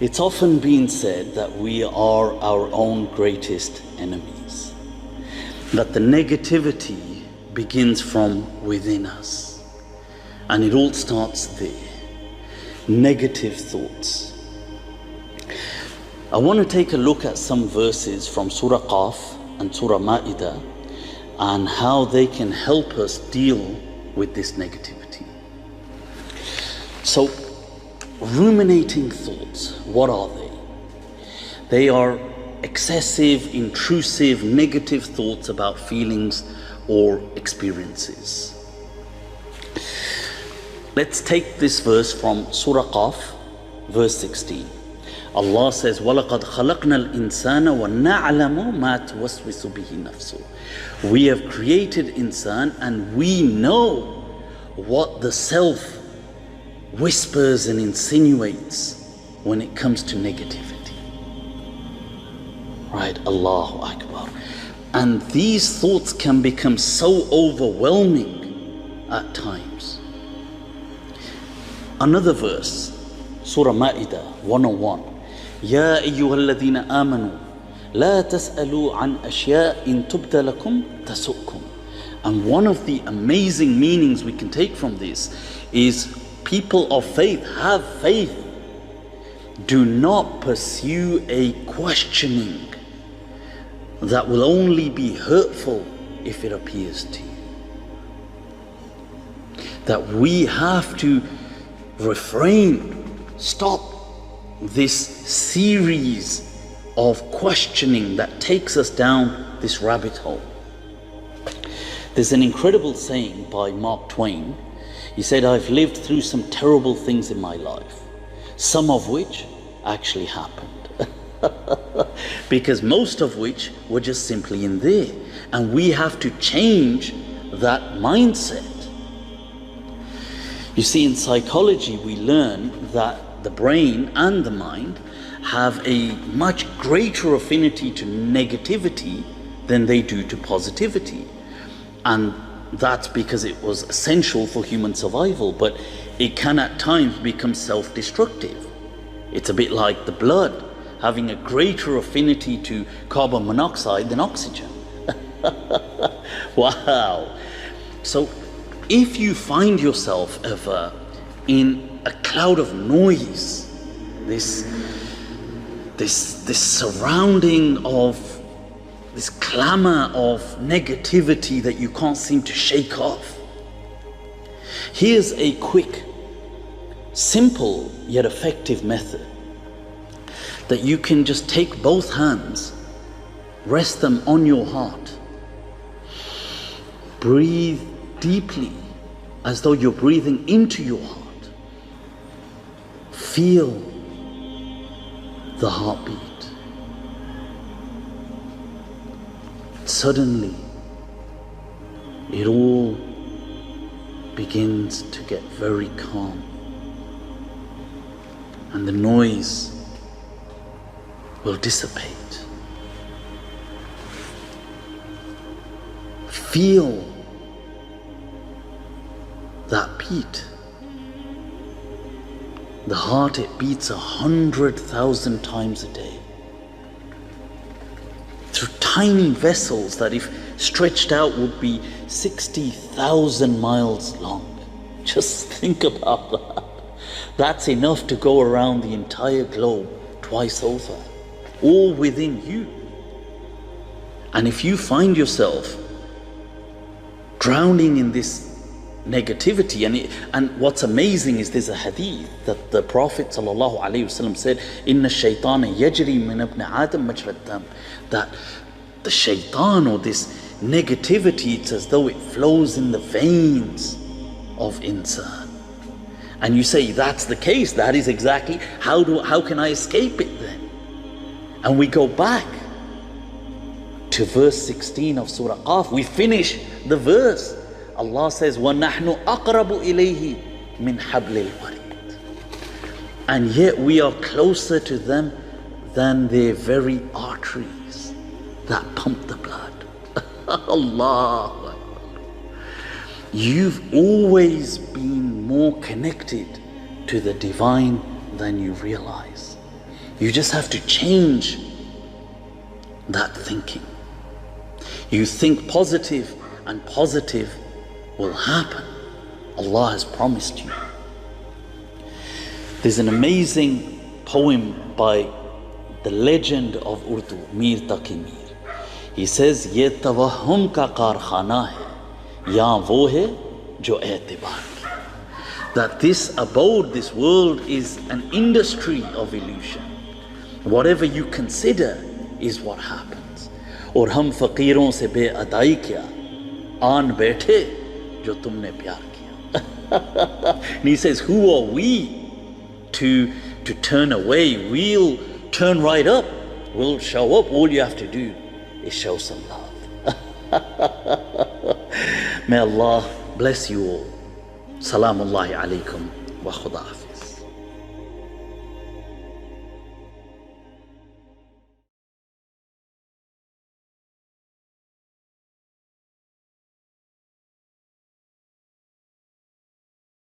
It's often been said that we are our own greatest enemies, that the negativity begins from within us, and it all starts there. Negative thoughts. I want to take a look at some verses from Surah Qaf and Surah Ma'idah and how they can help us deal with this negativity. So, ruminating thoughts, what are they? They are excessive, intrusive, negative thoughts about feelings or experiences. Let's take this verse from Surah Qaf, verse 16. Allah says, وَلَقَدْ خَلَقْنَا الْإِنسَانَ وَنَعْلَمُ مَا تُوَسْوِسُ بِهِ نَفْسُهُ. We have created insan and we know what the self whispers and insinuates when it comes to negativity. Right? Allahu Akbar. And these thoughts can become so overwhelming at times. Another verse, Surah Ma'idah 101. يا أيها الذين آمنوا لا تسألوا عن أشياء إن تبد لكم تسؤكم. And one of the amazing meanings we can take from this is, people of faith, have faith. Do not pursue a questioning that will only be hurtful if it appears to you. That we have to refrain, stop this series of questioning that takes us down this rabbit hole. There's an incredible saying by Mark Twain. He said, I've lived through some terrible things in my life, some of which actually happened. Because most of which were just simply in there. And we have to change that mindset. You see, in psychology, we learn that the brain and the mind have a much greater affinity to negativity than they do to positivity. And that's because it was essential for human survival, but it can at times become self-destructive. It's a bit like the blood having a greater affinity to carbon monoxide than oxygen. Wow. So if you find yourself ever in a cloud of noise, this surrounding of this clamor of negativity that you can't seem to shake off, here's a quick, simple yet effective method that you can just take both hands, rest them on your heart, breathe deeply as though you're breathing into your heart. Feel the heartbeat. Suddenly, it all begins to get very calm, and the noise will dissipate. Feel that beat. The heart, it beats 100,000 times a day through tiny vessels that, if stretched out, would be 60,000 miles long. Just think about that. That's enough to go around the entire globe twice over, all within you. And if you find yourself drowning in this negativity, and what's amazing is there's a hadith that the Prophet ﷺ said, "Inna shaytana yajri min ibn Adam majra dam," that the shaitan, or this negativity, it's as though it flows in the veins of insan. And you say, that's the case, that is exactly, how can I escape it then? And we go back to verse 16 of Surah Qaf. We finish the verse. Allah says, وَنَحْنُ أَقْرَبُ إِلَيْهِ مِنْ حَبْلِ الْوَرِيدِ. And yet we are closer to them than their very arteries that pump the blood. Allah. You've always been more connected to the divine than you realize. You just have to change that thinking. You think positive, and positive will happen. Allah has promised you. There's an amazing poem by the legend of Urdu, Mir Taqi Mir. He says, "Ye tawahhum ka karkhana hai, ya wo hai jo e'tibar ki." That this abode, this world is an industry of illusion. Whatever you consider is what happens. Aur hum faqiron se be'adai kiya, aan baithe jo tumne pyar kiya. And he says, who are we to turn away? We'll turn right up. We'll show up. All you have to do is show some love. May Allah bless you all. Salamullahi alaikum wa khuda hafiz.